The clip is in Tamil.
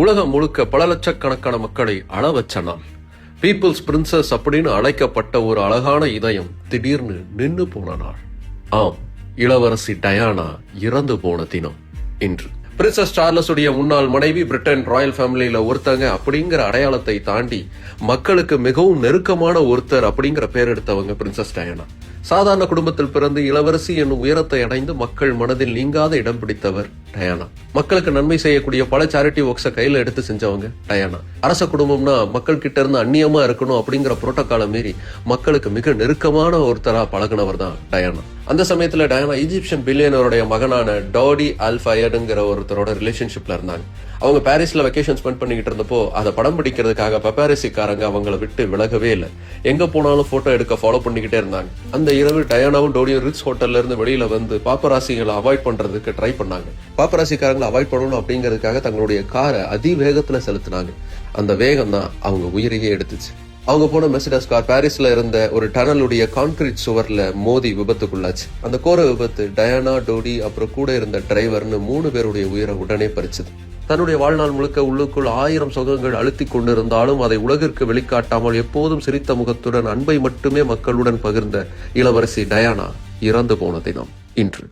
உலகம் முழுக்க பல லட்சக்கணக்கான மக்களை அழ வச்ச நாள். பீப்புள்ஸ் பிரின்சஸ் அப்படின்னு அழைக்கப்பட்ட ஒரு அழகான இதயம் திடீர்னு நின்னு போன நாள். ஆம், இளவரசி டயானா இறந்து போன தினம் இன்று. பிரின்சஸ் சார்லஸ் உடைய முன்னாள் மனைவி, பிரிட்டன் ராயல் ஃபேமிலியில ஒருத்தங்க அப்படிங்கிற அடையாளத்தை தாண்டி மக்களுக்கு மிகவும் நெருக்கமான ஒருத்தர் அப்படிங்கிற பேர் எடுத்தவங்க பிரின்சஸ் டயானா. சாதாரண குடும்பத்தில் பிறந்து இளவரசி என்னும் உயரத்தை அடைந்து மக்கள் மனதில் நீங்காத இடம் பிடித்தவர் டயானா. மக்களுக்கு நன்மை செய்யக்கூடிய பல சேரிட்டி ஒர்க்ஸை கையில எடுத்து செஞ்சவங்க டயானா. அரச குடும்பம்னா மக்கள் கிட்ட இருந்து அந்நியமா இருக்கணும் அப்படிங்கிற புரோட்டோகாலை மீறி மக்களுக்கு மிக நெருக்கமான ஒருத்தரா பழகினவர் தான் டயானா. அந்த சமயத்துல டயானா ஈஜிப்சியன் பில்லியனருடைய மகனான டாடி அல்ஃபயடுங்கிற ஒருத்தரோட ரிலேஷன்ஷிப்ல இருந்தாங்க. அவங்க பாரிஸ்ல வெக்கேஷன் ஸ்பெண்ட் பண்ணிக்கிட்டு இருந்தப்போ அதை படம் பிடிக்கிறதுக்காக பப்பாரிசிக்காரங்க அவங்கள விட்டு விலகவே இல்லை. எங்க போனாலும் போட்டோ எடுக்க ஃபாலோ பண்ணிக்கிட்டே இருந்தாங்க. அந்த இரவு டயானாவும் டோடியும் ரிட்ஸ் ஹோட்டல்ல இருந்து வெளியில வந்து பாப்பராசிகளை அவாய்ட் பண்றதுக்கு ட்ரை பண்ணாங்க. பாப்பராசிக்காரங்களை அவாய்ட் பண்ணணும் அப்படிங்கிறதுக்காக தங்களுடைய காரை அதிவேகத்துல செலுத்தினாங்க. அந்த வேகம் தான் அவங்க உயிரையே எடுத்துச்சு. அவங்க போன மெர்சிடஸ் கார் பாரிஸ்ல இருந்த ஒரு டனலுடைய கான்கிரீட் சுவர்ல மோதி விபத்துக்குள்ளாச்சு. அந்த கோர விபத்து டயானா, டோடி அப்புறம் கூட இருந்த டிரைவர்னு 3 பேருடைய உயிரை உடனே பறிச்சது. தன்னுடைய வாழ்நாள் முழுக்க உள்ளுக்குள் 1000 சுகங்கள் அழுத்தி கொண்டிருந்தாலும் அதை உலகிற்கு வெளிக்காட்டாமல் எப்போதும் சிரித்த முகத்துடன் அன்பை மட்டுமே மக்களுடன் பகிர்ந்த இளவரசி டயானா இறந்து போன தினம் இன்று.